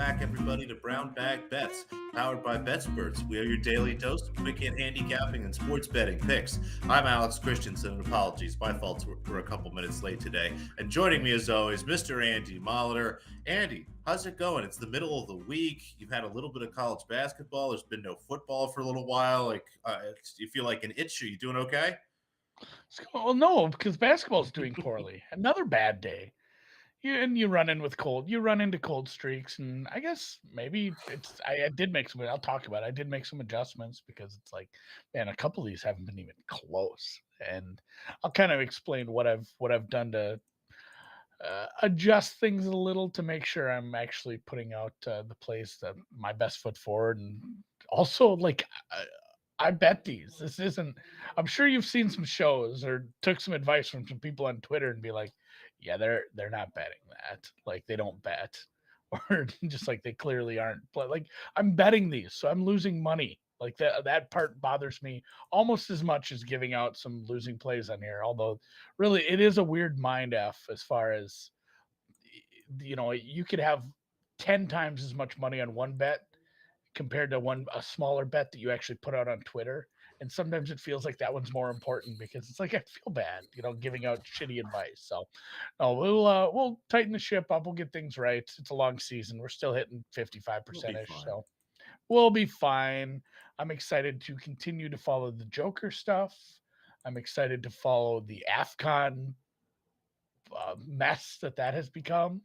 back, everybody, to Brown Bag Bets, powered by BETSPERTS. We are your daily dose of quick hit handicapping and sports betting picks. I'm Alex Christenson, and apologies, my fault we're a couple minutes late today. And joining me, as always, Mr. Andy Molitor. Andy, how's it going? It's the middle of the week. You've had a little bit of college basketball. There's been no football for a little while. Do you feel like an itch? Are you doing okay? Well, no, because basketball's doing poorly. Another bad day. You run in with cold. You run into cold streaks, and I guess maybe it's. I did make some. I'll talk about it. I did make some adjustments because it's like, man, a couple of these haven't been even close. And I'll kind of explain what I've done to adjust things a little to make sure I'm actually putting out the plays that my best foot forward, and also like I bet these. This isn't. I'm sure you've seen some shows or took some advice from some people on Twitter and be like, yeah, they're not betting that. Like they don't bet, or just like they clearly aren't. But like I'm betting these, so I'm losing money. Like that part bothers me almost as much as giving out some losing plays on here. Although really it is a weird mind f as far as you could have 10 times as much money on one bet compared to a smaller bet that you actually put out on Twitter. And sometimes it feels like that one's more important because it's like I feel bad, giving out shitty advice. So, no, we'll tighten the ship up. We'll get things right. It's a long season. We're still hitting We'll 55% be ish, fine. so we'll be fine. I'm excited to continue to follow the Joker stuff. I'm excited to follow the AFCON mess that has become.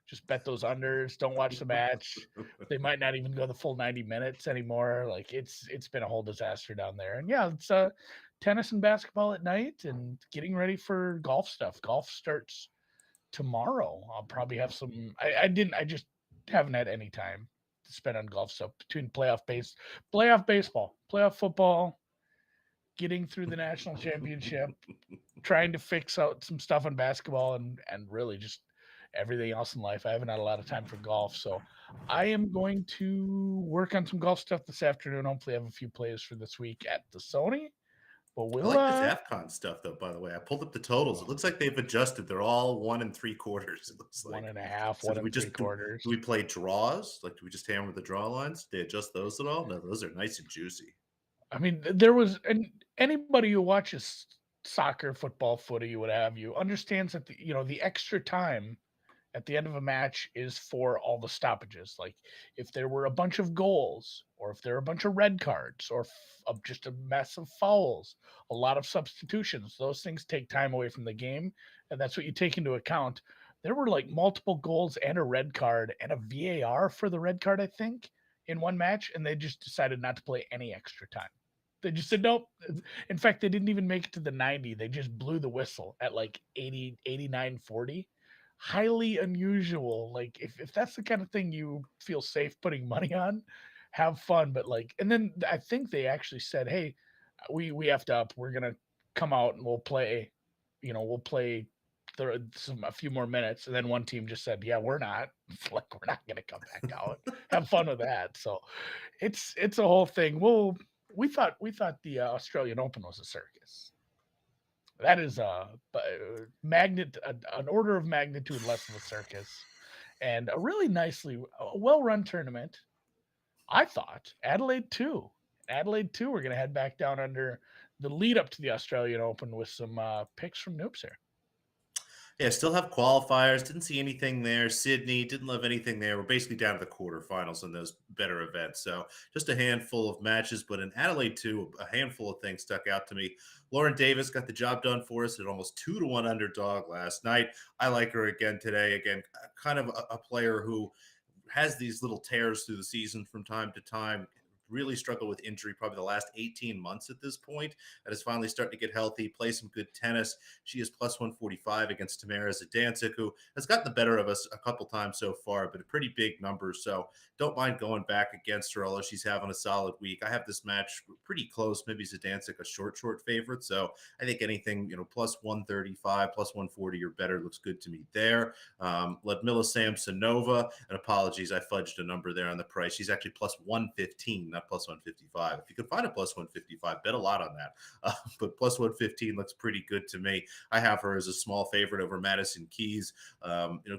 Just bet those unders. Don't watch the match. They might not even go the full 90 minutes anymore. Like it's been a whole disaster down there. And yeah, it's tennis and basketball at night, and getting ready for golf stuff. Golf starts tomorrow. I'll probably have some. I just haven't had any time to spend on golf stuff between playoff baseball, playoff football, getting through the national championship, trying to fix out some stuff in basketball, and really just everything else in life. I haven't had a lot of time for golf, so I am going to work on some golf stuff this afternoon. Hopefully, I have a few plays for this week at the Sony. But I we'll like this AFCON stuff, though, by the way. I pulled up the totals. It looks like they've adjusted. They're all 1 3/4, it looks one like. and a half, So one do we and three just do, quarters. do we play draws? Like, do we just hammer the draw lines? They adjust those at all? No, those are nice and juicy. I mean, there was and anybody who watches soccer, football, footy, what have you, understands that the extra time at the end of a match is for all the stoppages. Like if there were a bunch of goals, or if there were a bunch of red cards, or just a mess of fouls, a lot of substitutions, those things take time away from the game, and that's what you take into account. There were like multiple goals and a red card and a VAR for the red card, I think, in one match, and they just decided not to play any extra time. They just said nope. In fact, they didn't even make it to the 90. They just blew the whistle at like 80, 89, 40. Highly unusual. Like if that's the kind of thing you feel safe putting money on, have fun. But like, and then I think they actually said, "Hey, we effed up. We're gonna come out and we'll play. We'll play a few more minutes." And then one team just said, "Yeah, we're not. Like we're not gonna come back out. Have fun with that." So it's a whole thing. We thought the Australian Open was a circus. That is an order of magnitude less of a circus, and a really well run tournament. I thought Adelaide 2. We're gonna head back down under the lead up to the Australian Open with some picks from Noobs here. Yeah, still have qualifiers. Didn't see anything there. Sydney didn't love anything there. We're basically down to the quarterfinals in those better events. So just a handful of matches, but in Adelaide too, a handful of things stuck out to me. Lauren Davis got the job done for us at almost 2-1 underdog last night. I like her again today. Again, kind of a player who has these little tears through the season from time to time. Really struggled with injury probably the last 18 months at this point, and is finally starting to get healthy, play some good tennis. She is plus 145 against Tamara Zidansek, who has gotten the better of us a couple times so far, but a pretty big number. So don't mind going back against her, although she's having a solid week. I have this match pretty close, maybe Zidansek a short favorite. So I think anything, plus 135, plus 140 or better looks good to me there. Ludmila Samsonova, and apologies, I fudged a number there on the price. She's actually plus 115, not not plus 155. If you can find a plus 155, bet a lot on that. But plus 115 looks pretty good to me. I have her as a small favorite over Madison Keys.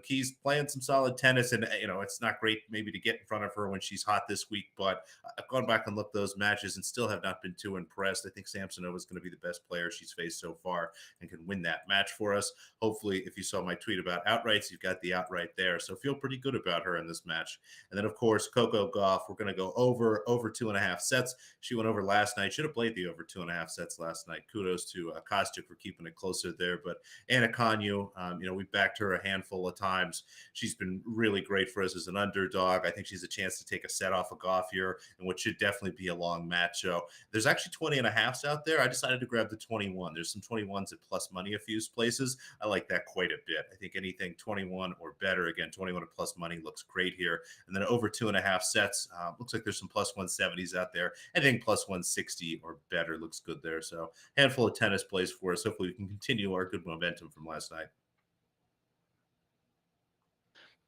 Keys playing some solid tennis, and it's not great maybe to get in front of her when she's hot this week. But I've gone back and looked those matches and still have not been too impressed. I think Samsonova is going to be the best player she's faced so far and can win that match for us. Hopefully, if you saw my tweet about outrights, you've got the outright there. So feel pretty good about her in this match. And then, of course, Coco Gauff, we're going to go over 2.5 sets. She went over last night. Should have played the over 2.5 sets last night. Kudos to Kostyuk for keeping it closer there. But Anna Konyu, we backed her a handful of times. She's been really great for us as an underdog. I think she's a chance to take a set off of Gauff here in what should definitely be a long match. So there's actually 20.5s out there. I decided to grab the 21. There's some 21s at plus money a few places. I like that quite a bit. I think anything 21 or better, again, 21 at plus money looks great here. And then over 2.5 sets, looks like there's some plus 170s out there. I think plus 160 or better looks good there. So handful of tennis plays for us. Hopefully we can continue our good momentum from last night.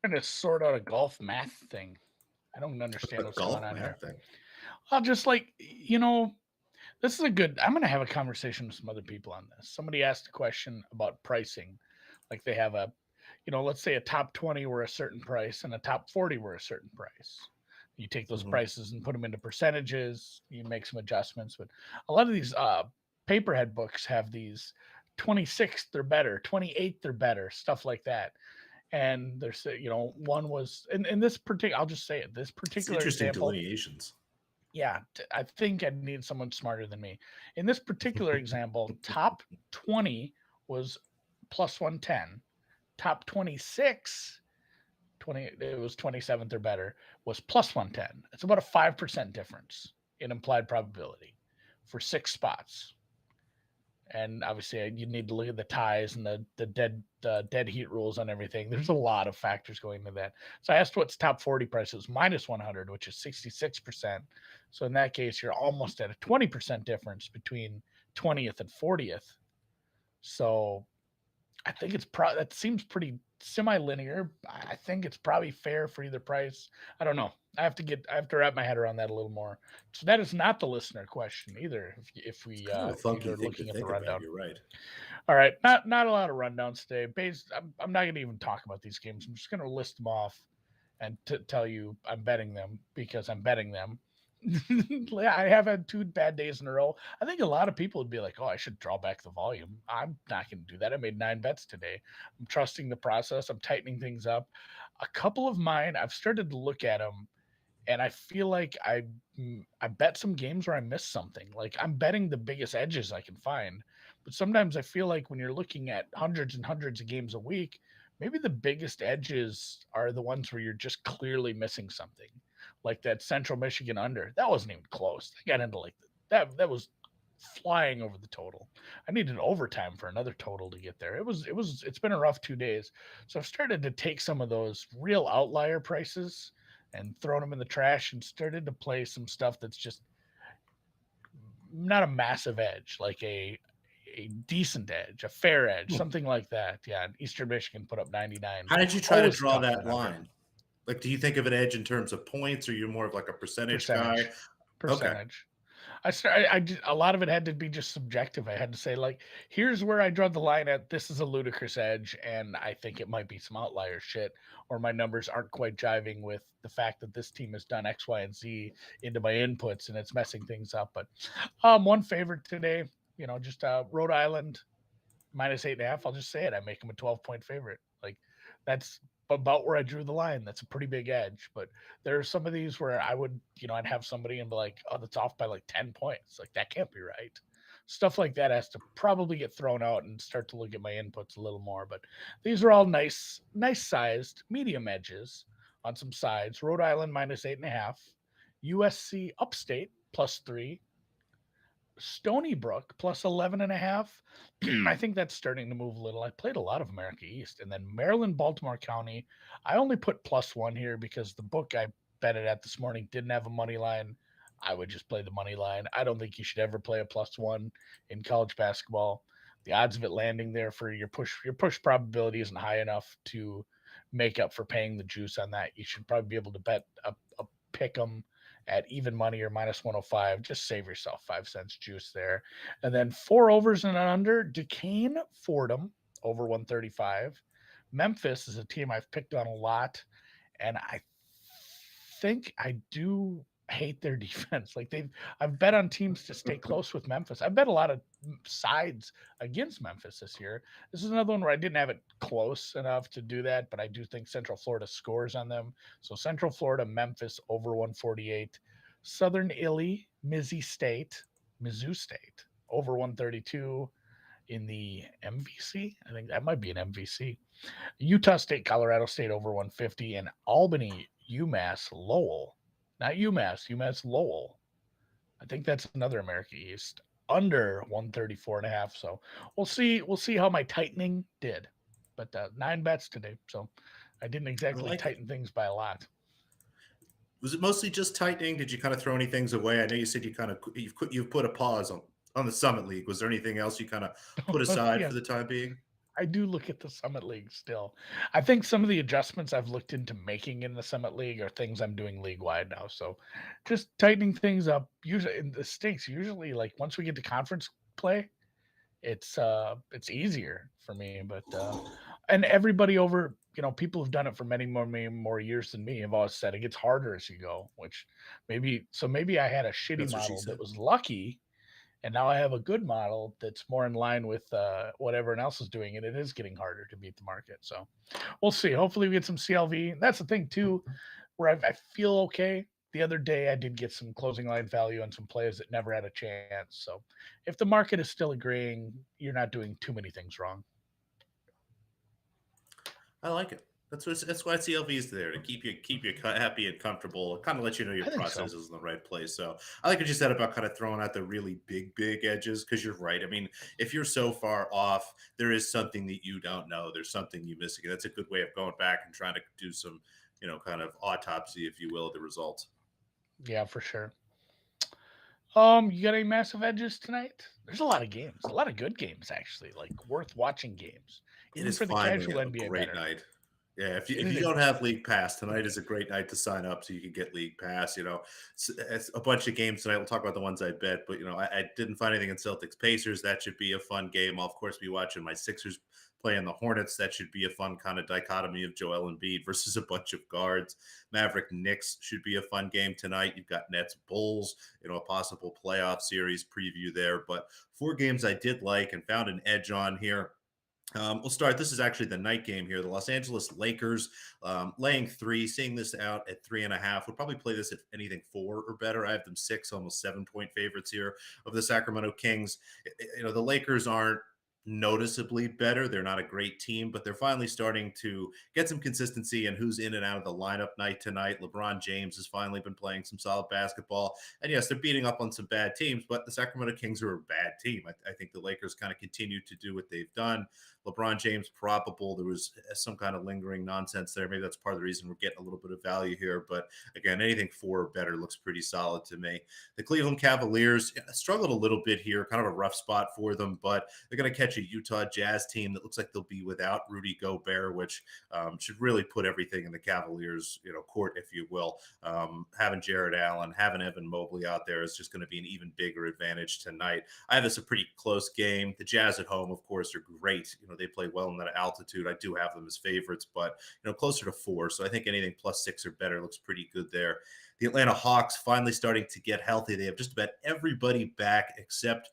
Trying to sort out a golf math thing. I don't A understand what's golf going on here. math thing. I'll just this is a good. I'm going to have a conversation with some other people on this. Somebody asked a question about pricing, like they have let's say a top 20 were a certain price and a top 40 were a certain price. You take those prices and put them into percentages. You make some adjustments, but a lot of these paperhead books have these 26th they're better, 28th they're better, stuff like that. And there's one was in this particular. I'll just say it. This It's particular interesting example. delineations. Yeah, I think I need someone smarter than me. In this particular example, top 20 was plus 110. Top 26, it was 27th or better, was plus 110. It's about a 5% difference in implied probability for 6 spots. And obviously, you need to look at the ties and the dead heat rules on everything. There's a lot of factors going into that. So I asked what's top 40 prices, minus 100, which is 66%. So in that case, you're almost at a 20% difference between 20th and 40th. So I think that seems pretty semi-linear. I think it's probably fair for either price. I don't know. I have to wrap my head around that a little more. So that is not the listener question either. If we Kind of a funky are thing looking to at the think rundown. about. You're right. All right, not a lot of rundowns today. I'm not going to even talk about these games. I'm just going to list them off and tell you I'm betting them because I'm betting them. I have had 2 bad days in a row. I think a lot of people would be like, "Oh, I should draw back the volume." I'm not going to do that. I made 9 bets today. I'm trusting the process. I'm tightening things up. A couple of mine, I've started to look at them, and I feel like I bet some games where I missed something. Like I'm betting the biggest edges I can find, but sometimes I feel like when you're looking at hundreds and hundreds of games a week, maybe the biggest edges are the ones where you're just clearly missing something. Like that Central Michigan under, that wasn't even close. I got into like that was flying over the total. I needed overtime for another total to get there. It's been a rough 2 days. So I've started to take some of those real outlier prices and thrown them in the trash and started to play some stuff that's just not a massive edge, like a decent edge, a fair edge, something like that. Yeah, Eastern Michigan put up 99. How did you try to Always draw tough that for an under. line? Like, do you think of an edge in terms of points, or you're more of like a percentage guy? Okay. Percentage. A lot of it had to be just subjective. I had to say, like, here's where I draw the line at. This is a ludicrous edge, and I think it might be some outlier shit, or my numbers aren't quite jiving with the fact that this team has done X, Y, and Z into my inputs, and it's messing things up. But one favorite today, just Rhode Island minus 8.5. I'll just say it. I make them a 12-point favorite. Like that's about where I drew the line. That's a pretty big edge. But there are some of these where I would, I'd have somebody and be like, oh, that's off by like 10 points. Like that can't be right. Stuff like that has to probably get thrown out and start to look at my inputs a little more. But these are all nice sized medium edges on some sides. Rhode Island minus 8.5. USC Upstate +3. Stony Brook plus 11.5. I think that's starting to move a little. I played a lot of America East, and then Maryland, Baltimore County. I only put +1 here because the book I betted at this morning didn't have a money line. I would just play the money line. I don't think you should ever play a +1 in college basketball. The odds of it landing there for your push probability isn't high enough to make up for paying the juice on that. You should probably be able to bet a pick 'em at even money or minus 105. Just save yourself 5 cents juice there. And then four overs and an under. Duquesne, Fordham over 135. Memphis is a team I've picked on a lot, and I think I do hate their defense. Like I've bet on teams to stay close with Memphis. I've bet a lot of sides against Memphis this year. This is another one where I didn't have it close enough to do that, but I do think Central Florida scores on them. So Central Florida, Memphis over 148, Southern Illy, Mizzou State over 132 in the MVC. I think that might be an MVC. Utah State, Colorado State over 150, and Albany, UMass Lowell. Not UMass Lowell. I think that's another America East under 134 and a half. So we'll see how my tightening did. But 9 bets today. So I didn't I exactly like it. tighten things by a lot. Was it mostly just tightening? Did you kind of throw any things away? I know you said you've put a pause on the Summit League. Was there anything else you kind of put aside Yeah, for the time being? I do look at the Summit League still. I think some of the adjustments I've looked into making in the Summit League are things I'm doing league wide now. So just tightening things up. Usually in the stakes, usually like once we get to conference play, it's easier for me. But and everybody over, people who've done it for many more years than me have always said it gets harder as you go, which maybe I had a shitty That's what she model that said. was lucky, and now I have a good model that's more in line with what everyone else is doing, and it is getting harder to beat the market. So we'll see. Hopefully, we get some CLV. That's the thing too, where I feel okay. The other day, I did get some closing line value on some players that never had a chance. So if the market is still agreeing, you're not doing too many things wrong. I like it. That's why CLV is there to keep you happy and comfortable. Kind of let you know your I think so. process is in the right place. So I like what you said about kind of throwing out the really big edges because you're right. I mean, if you're so far off, there is something that you don't know. There's something you missing. That's a good way of going back and trying to do some, kind of autopsy, if you will, of the results. Yeah, for sure. You got any massive edges tonight? There's a lot of games, a lot of good games actually, like worth watching games, It even is for the finally casual a NBA great better. night. Yeah, It if is you a don't have League Pass, good tonight game. is a great night to sign up so you can get League Pass. It's a bunch of games tonight. We'll talk about the ones I bet, but I didn't find anything in Celtics Pacers. That should be a fun game. I'll of course be watching my Sixers playing the Hornets. That should be a fun kind of dichotomy of Joel Embiid versus a bunch of guards. Maverick Knicks should be a fun game tonight. You've got Nets Bulls, a possible playoff series preview there. But 4 games I did like and found an edge on here. We'll start. This is actually the night game here. The Los Angeles Lakers laying 3, seeing this out at 3.5. Would probably play this if anything 4 or better. I have them 6, almost 7-point favorites here of the Sacramento Kings. The Lakers aren't noticeably better. They're not a great team, but they're finally starting to get some consistency in who's in and out of the lineup night to night. LeBron James has finally been playing some solid basketball. And yes, they're beating up on some bad teams, but the Sacramento Kings are a bad team. I think the Lakers kind of continue to do what they've done. LeBron James probable. There was some kind of lingering nonsense there. Maybe that's part of the reason we're getting a little bit of value here. But again, anything 4 or better looks pretty solid to me. The Cleveland Cavaliers struggled a little bit here, kind of a rough spot for them, but they're going to catch a Utah Jazz team that looks like they'll be without Rudy Gobert, which should really put everything in the Cavaliers, court, if you will. Having Jared Allen, having Evan Mobley out there is just going to be an even bigger advantage tonight. I have this a pretty close game. The Jazz at home, of course, are great. They play well in that altitude. I do have them as favorites, but closer to 4. So I think anything +6 or better looks pretty good there. The Atlanta Hawks finally starting to get healthy. They have just about everybody back except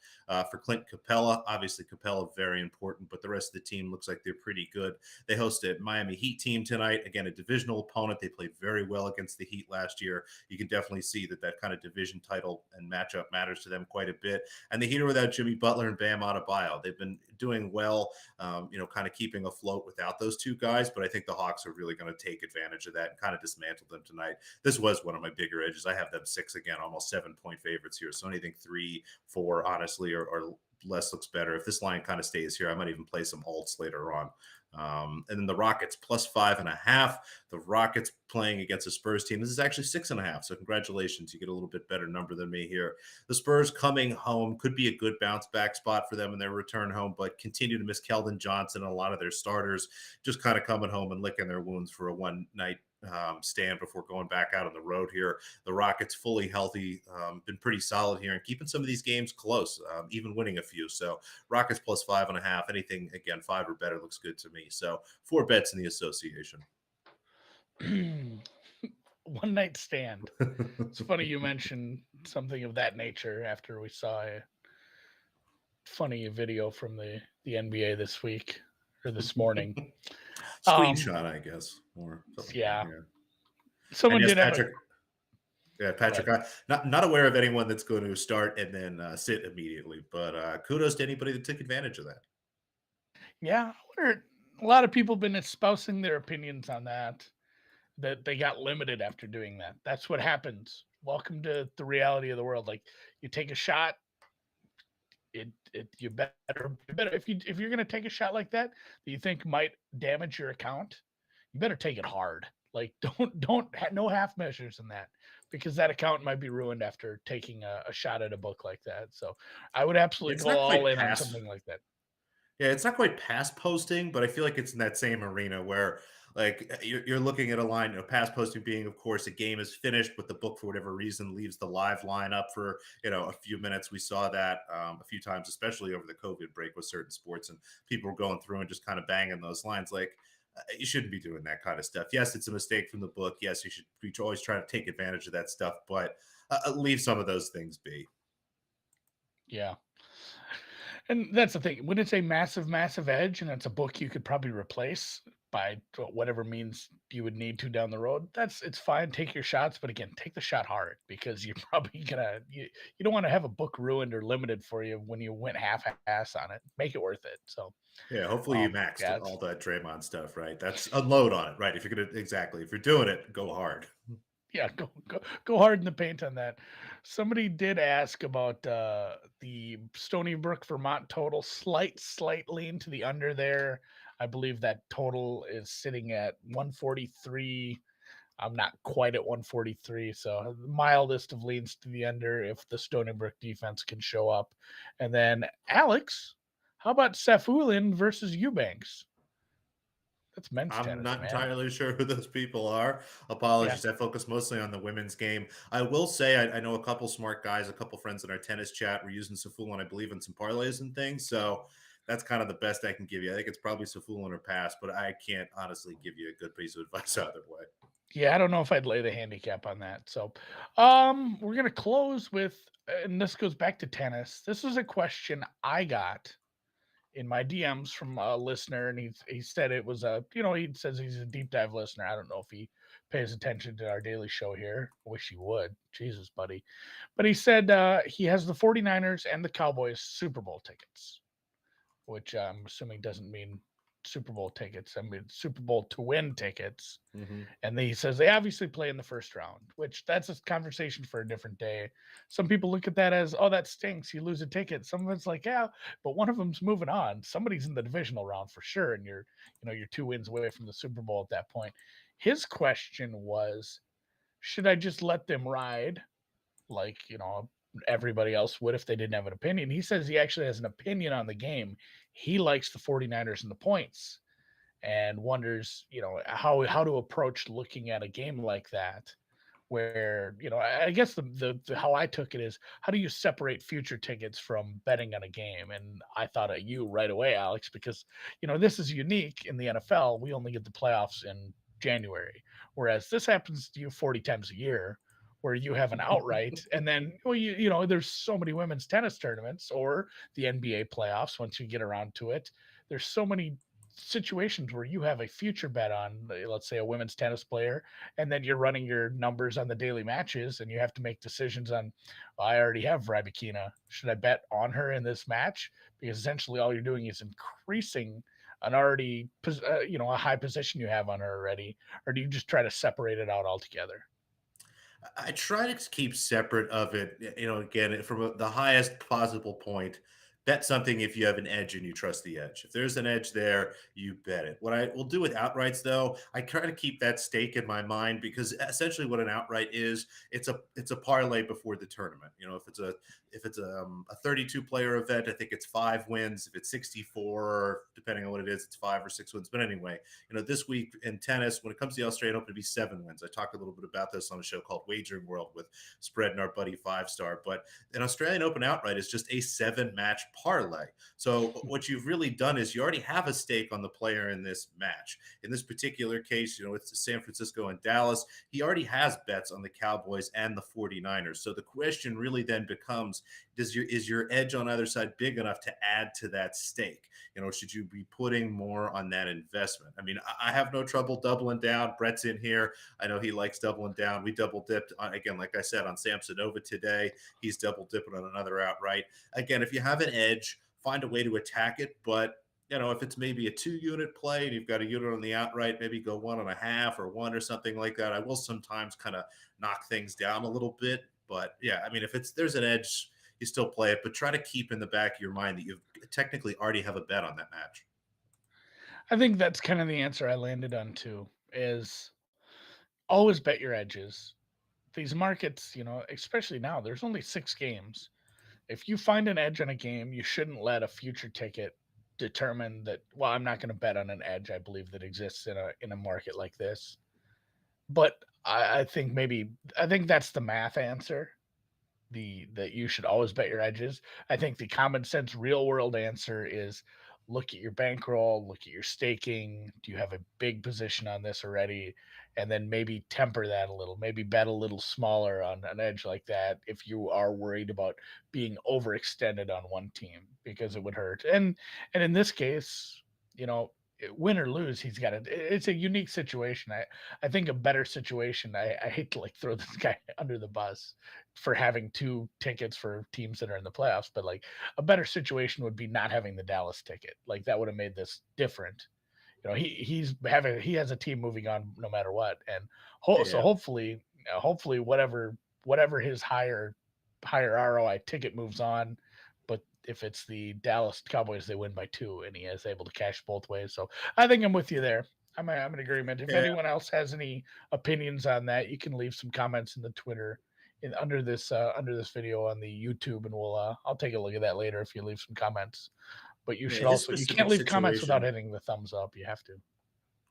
for Clint Capella. Obviously, Capella very important, but the rest of the team looks like they're pretty good. They host a Miami Heat team tonight. Again, a divisional opponent. They played very well against the Heat last year. You can definitely see that kind of division title and matchup matters to them quite a bit. And the Heat are without Jimmy Butler and Bam Adebayo. They've been doing well, kind of keeping afloat without those two guys, but I think the Hawks are really going to take advantage of that and kind of dismantle them tonight. This was one of my bigger edges. I have them 6 again, almost 7-point favorites here. So anything 3, 4, honestly, or less looks better. If this line kind of stays here, I might even play some alts later on. And then the Rockets +5.5. The Rockets playing against a Spurs team. This is actually 6.5. So congratulations. You get a little bit better number than me here. The Spurs coming home could be a good bounce back spot for them in their return home, but continue to miss Keldon Johnson and a lot of their starters just kind of coming home and licking their wounds for a one night stand before going back out on the road here. The Rockets fully healthy, been pretty solid here and keeping some of these games close, even winning a few. So Rockets plus 5.5. Anything again 5 or better looks good to me. So 4 bets in the association. One night stand. It's funny you mentioned something of that nature after we saw a funny video from the NBA this week or this morning. Um, Screenshot, I guess, or something like that. yeah, Yeah. And someone yes, did have a Patrick. Yeah, go Patrick. ahead. Not aware of anyone that's going to start and then sit immediately, but kudos to anybody that took advantage of that. Yeah, I wonder, a lot of people been espousing their opinions on that. That they got limited after doing that. That's what happens. Welcome to the reality of the world. Like you take a shot, it you better if you're gonna take a shot like that that you think might damage your account, you better take it hard. Like no half measures in that because that account might be ruined after taking a shot at a book like that. So I would absolutely It's go not all quite in on past. something like that. Yeah, it's not quite pass posting, but I feel like it's in that same arena where like you're looking at a line, pass posting being, of course, a game is finished, but the book for whatever reason leaves the live line up for a few minutes. We saw that a few times, especially over the COVID break with certain sports, and people were going through and just kind of banging those lines. Like you shouldn't be doing that kind of stuff. Yes, it's a mistake from the book. Yes, you should be always trying to take advantage of that stuff, but leave some of those things be. Yeah. And that's the thing. When it's a massive, massive edge and it's a book you could probably replace by whatever means you would need to down the road, it's fine. Take your shots, but again, take the shot hard because you're probably gonna you don't want to have a book ruined or limited for you when you went half ass on it. Make it worth it. So Yeah, hopefully you yeah, maxed all that Draymond stuff, right? That's unload on it, right? If you're gonna exactly if you're doing it, go hard. yeah, go hard in the paint on that. Somebody did ask about the Stony Brook, Vermont total. Slight lean to the under there. I believe that total is sitting at 143. I'm not quite at 143, so the mildest of leans to the under if the Stony Brook defense can show up. And then Alex, how about Safulin versus Eubanks? That's men's I'm tennis, not man. entirely sure who those people are. Yeah, Apologies. I focus mostly on the women's game. I will say I know a couple smart guys, a couple friends in our tennis chat were using Safulin, I believe, in some parlays and things. So that's kind of the best I can give you. I think it's probably Safulin or pass, but I can't honestly give you a good piece of advice either way. yeah, I don't know if I'd lay the handicap on that. So, we're gonna close with, and this goes back to tennis. This was a question I got in my DMs from a listener, and he said it was he says he's a deep dive listener. I don't know if he pays attention to our daily show here. Wish he would. Jesus, buddy. But he said he has the 49ers and the Cowboys Super Bowl tickets, which I'm assuming doesn't mean Super Bowl tickets. I mean Super Bowl to win tickets. Hmm. And he says they obviously play in the first round, which that's a conversation for a different day. Some people look at that as, oh, that stinks. You lose a ticket. Some of it's like, yeah, but one of them's moving on. Somebody's in the divisional round for sure. And you're 2 wins away from the Super Bowl at that point. His question was, should I just let them ride like, everybody else would if they didn't have an opinion? He says he actually has an opinion on the game. He likes the 49ers and the points and wonders, how to approach looking at a game like that. Where I guess the how I took it is, how do you separate future tickets from betting on a game? And I thought of you right away, Alex, because this is unique in the NFL. We only get the playoffs in January, whereas this happens to you 40 times a year, where you have an outright, and then well, there's so many women's tennis tournaments or the NBA playoffs once you get around to it. There's so many situations where you have a future bet on, let's say, a women's tennis player, and then you're running your numbers on the daily matches, and you have to make decisions on, well, I already have Rybakina. Should I bet on her in this match? Because essentially all you're doing is increasing an already, a high position you have on her already, or do you just try to separate it out altogether? I try to keep separate of it, again, from the highest possible point. bet something if you have an edge and you trust the edge. If there's an edge there, you bet it. What I will do with outrights, though, I try to keep that stake in my mind because essentially what an outright is, it's a parlay before the tournament. You know, if it's a 32 player event, I think it's 5 wins. If it's 64, depending on what it is, it's 5 or 6 wins. But anyway, this week in tennis, when it comes to the Australian Open, it'd be 7 wins. I talked a little bit about this on a show called Wagering World with Spread and our buddy Five Star. But an Australian Open outright is just a 7 match parlay. So what you've really done is you already have a stake on the player in this match. In this particular case, it's San Francisco and Dallas. He already has bets on the Cowboys and the 49ers. So the question really then becomes, is your edge on either side big enough to add to that stake? Should you be putting more on that investment? I mean, I have no trouble doubling down. Brett's in here. I know he likes doubling down. We double dipped on, again, like I said, on Samsonova today. He's double dipping on another outright. Again, if you have an edge, find a way to attack it. But if it's maybe a 2 unit play and you've got a unit on the outright, maybe go 1.5 or 1 or something like that. I will sometimes kind of knock things down a little bit. But yeah, I mean, if there's an edge, you still play it, but try to keep in the back of your mind that you technically already have a bet on that match. I think that's kind of the answer I landed on too, is always bet your edges. These markets, especially now, there's only 6 games. If you find an edge on a game, you shouldn't let a future ticket determine that, well, I'm not going to bet on an edge I believe that exists in a market like this. But I think that's the math answer. That you should always bet your edges. I think the common sense real world answer is look at your bankroll, look at your staking. Do you have a big position on this already? And then maybe temper that a little, maybe bet a little smaller on an edge like that if you are worried about being overextended on one team because it would hurt. And in this case, win or lose, he's got it. It's a unique situation. I think a better situation. I hate to like throw this guy under the bus for having 2 tickets for teams that are in the playoffs, but like a better situation would be not having the Dallas ticket. Like that would have made this different. He has a team moving on no matter what, and so Yeah. hopefully whatever his higher ROI ticket moves on. But if it's the Dallas Cowboys, they win by 2, and he is able to cash both ways. So I think I'm with you there. I'm in agreement. If Yeah. anyone else has any opinions on that, you can leave some comments in the Twitter under this video on the YouTube, and I'll take a look at that later if you leave some comments. But Yeah. His you can't specific leave comments without situation. hitting the thumbs up. You have to.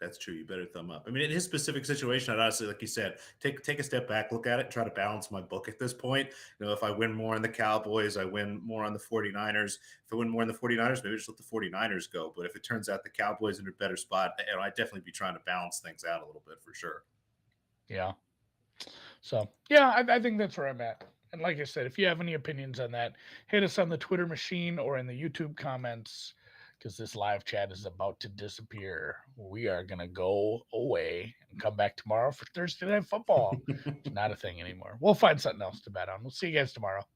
That's true. You better thumb up. I mean, in his specific situation, I'd honestly, like you said, take a step back, look at it, try to balance my book at this point. If I win more on the Cowboys, I win more on the 49ers. If I win more on the 49ers, maybe just let the 49ers go. But if it turns out the Cowboys are in a better spot, I'd definitely be trying to balance things out a little bit for sure. Yeah. So yeah, I think that's where I'm at. And like I said, if you have any opinions on that, hit us on the Twitter machine or in the YouTube comments because this live chat is about to disappear. We are gonna go away and come back tomorrow for Thursday Night Football. It's not a thing anymore. We'll find something else to bet on. We'll see you guys tomorrow.